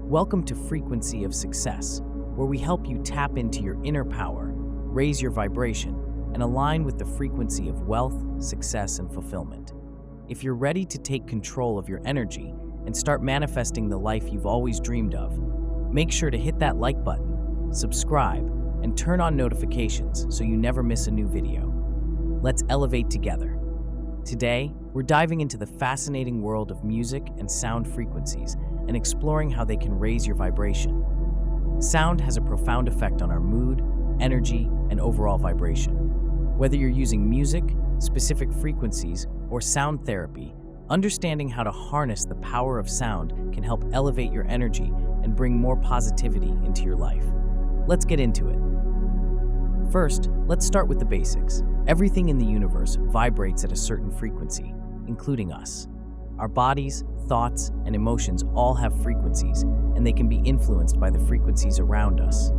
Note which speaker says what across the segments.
Speaker 1: Welcome to Frequency of Success, where we help you tap into your inner power, raise your vibration, and align with the frequency of wealth, success, and fulfillment. If you're ready to take control of your energy and start manifesting the life you've always dreamed of, make sure to hit that like button, subscribe, and turn on notifications so you never miss a new video. Let's elevate together. Today, we're diving into the fascinating world of music and sound frequencies and exploring how they can raise your vibration. Sound has a profound effect on our mood, energy, and overall vibration. Whether you're using music, specific frequencies, or sound therapy, understanding how to harness the power of sound can help elevate your energy and bring more positivity into your life. Let's get into it. First, let's start with the basics. Everything in the universe vibrates at a certain frequency, including us. Our bodies, thoughts, and emotions all have frequencies, and they can be influenced by the frequencies around us.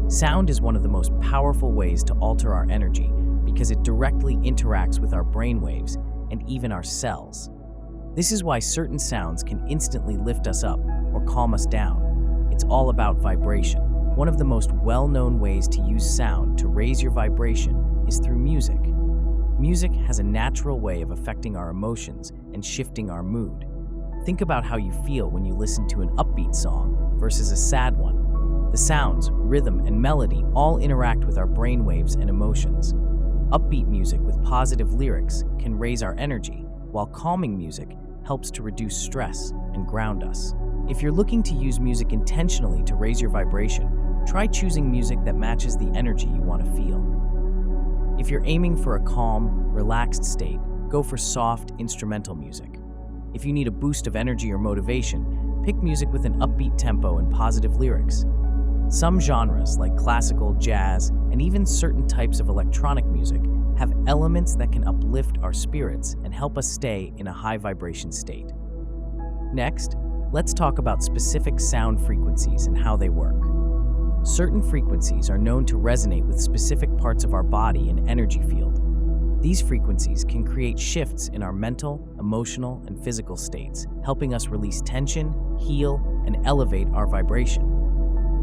Speaker 1: Sound is one of the most powerful ways to alter our energy because it directly interacts with our brainwaves and even our cells. This is why certain sounds can instantly lift us up or calm us down. It's all about vibration. One of the most well-known ways to use sound to raise your vibration is through music. Music has a natural way of affecting our emotions and shifting our mood. Think about how you feel when you listen to an upbeat song versus a sad one. The sounds, rhythm, and melody all interact with our brainwaves and emotions. Upbeat music with positive lyrics can raise our energy, while calming music helps to reduce stress and ground us. If you're looking to use music intentionally to raise your vibration, try choosing music that matches the energy you want to feel. If you're aiming for a calm, relaxed state, go for soft, instrumental music. If you need a boost of energy or motivation, pick music with an upbeat tempo and positive lyrics. Some genres, like classical, jazz, and even certain types of electronic music, have elements that can uplift our spirits and help us stay in a high vibration state. Next, let's talk about specific sound frequencies and how they work. Certain frequencies are known to resonate with specific parts of our body and energy field. These frequencies can create shifts in our mental, emotional, and physical states, helping us release tension, heal, and elevate our vibration.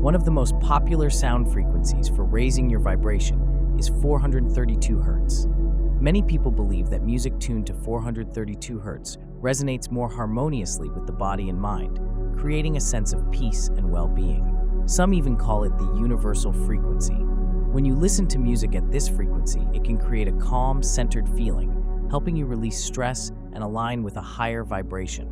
Speaker 1: One of the most popular sound frequencies for raising your vibration is 432 Hz. Many people believe that music tuned to 432 Hz resonates more harmoniously with the body and mind, creating a sense of peace and well-being. Some even call it the universal frequency. When you listen to music at this frequency, it can create a calm, centered feeling, helping you release stress and align with a higher vibration.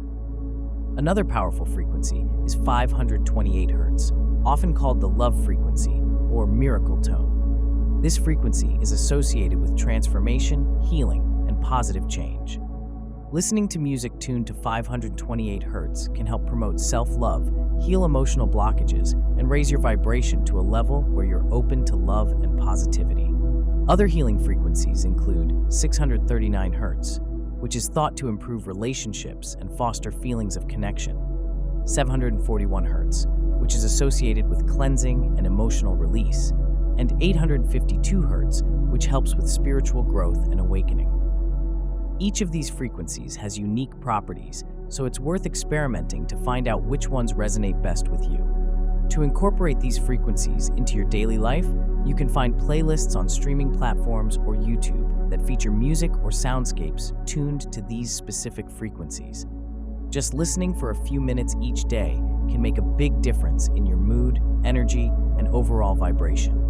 Speaker 1: Another powerful frequency is 528 Hz, often called the love frequency or miracle tone. This frequency is associated with transformation, healing, and positive change. Listening to music tuned to 528 Hz can help promote self-love, heal emotional blockages, and raise your vibration to a level where you're open to love and positivity. Other healing frequencies include 639 Hz, which is thought to improve relationships and foster feelings of connection, 741 Hz, which is associated with cleansing and emotional release, and 852 Hz, which helps with spiritual growth and awakening. Each of these frequencies has unique properties, so it's worth experimenting to find out which ones resonate best with you. To incorporate these frequencies into your daily life, you can find playlists on streaming platforms or YouTube that feature music or soundscapes tuned to these specific frequencies. Just listening for a few minutes each day can make a big difference in your mood, energy, and overall vibration.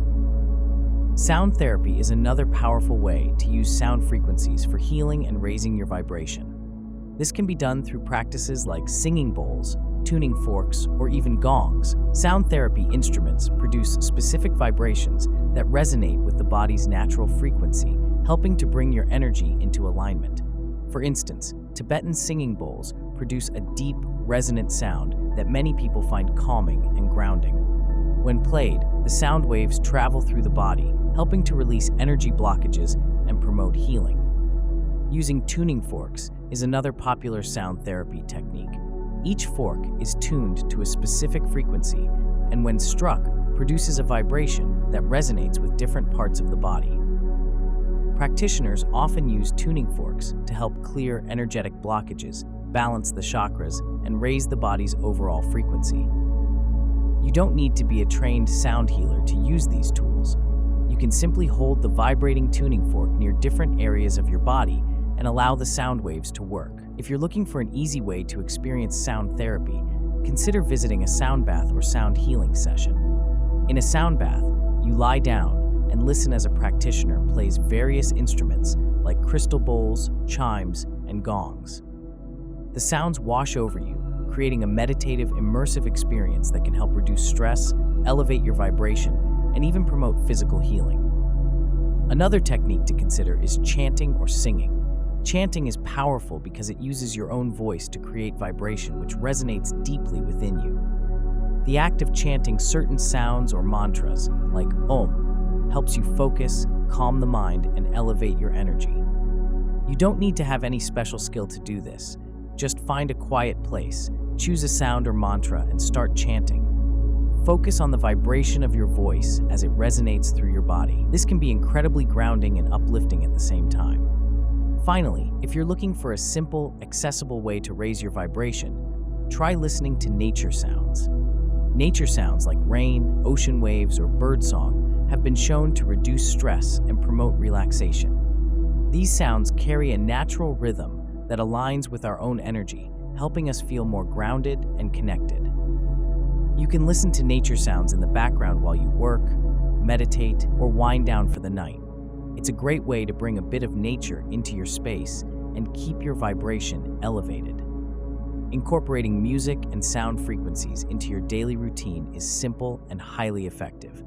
Speaker 1: Sound therapy is another powerful way to use sound frequencies for healing and raising your vibration. This can be done through practices like singing bowls, tuning forks, or even gongs. Sound therapy instruments produce specific vibrations that resonate with the body's natural frequency, helping to bring your energy into alignment. For instance, Tibetan singing bowls produce a deep, resonant sound that many people find calming and grounding. When played, the sound waves travel through the body, helping to release energy blockages and promote healing. Using tuning forks is another popular sound therapy technique. Each fork is tuned to a specific frequency and when struck, produces a vibration that resonates with different parts of the body. Practitioners often use tuning forks to help clear energetic blockages, balance the chakras, and raise the body's overall frequency. You don't need to be a trained sound healer to use these tools. You can simply hold the vibrating tuning fork near different areas of your body and allow the sound waves to work. If you're looking for an easy way to experience sound therapy, consider visiting a sound bath or sound healing session. In a sound bath, you lie down and listen as a practitioner plays various instruments like crystal bowls, chimes, and gongs. The sounds wash over you, creating a meditative, immersive experience that can help reduce stress, elevate your vibration, and even promote physical healing. Another technique to consider is chanting or singing. Chanting is powerful because it uses your own voice to create vibration which resonates deeply within you. The act of chanting certain sounds or mantras, like Om, helps you focus, calm the mind, and elevate your energy. You don't need to have any special skill to do this. Just find a quiet place, choose a sound or mantra, and start chanting. Focus on the vibration of your voice as it resonates through your body. This can be incredibly grounding and uplifting at the same time. Finally, if you're looking for a simple, accessible way to raise your vibration, try listening to nature sounds. Nature sounds like rain, ocean waves, or birdsong have been shown to reduce stress and promote relaxation. These sounds carry a natural rhythm that aligns with our own energy, helping us feel more grounded and connected. You can listen to nature sounds in the background while you work, meditate, or wind down for the night. It's a great way to bring a bit of nature into your space and keep your vibration elevated. Incorporating music and sound frequencies into your daily routine is simple and highly effective.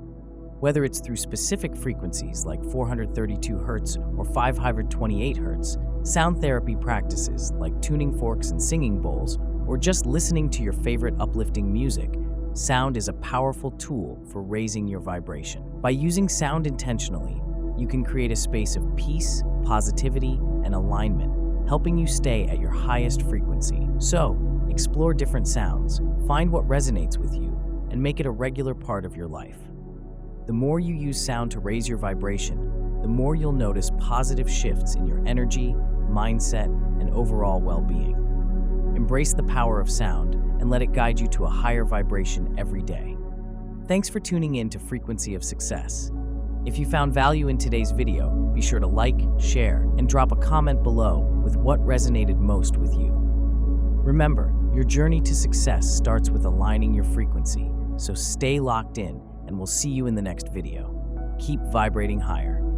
Speaker 1: Whether it's through specific frequencies like 432 Hz or 528 Hz, sound therapy practices like tuning forks and singing bowls, or just listening to your favorite uplifting music, sound is a powerful tool for raising your vibration. By using sound intentionally, you can create a space of peace, positivity, and alignment, helping you stay at your highest frequency. So, explore different sounds, find what resonates with you, and make it a regular part of your life. The more you use sound to raise your vibration, the more you'll notice positive shifts in your energy, mindset, and overall well-being. Embrace the power of sound and let it guide you to a higher vibration every day. Thanks for tuning in to Frequency of Success. If you found value in today's video, be sure to like, share, and drop a comment below with what resonated most with you. Remember, your journey to success starts with aligning your frequency, so stay locked in, and we'll see you in the next video. Keep vibrating higher.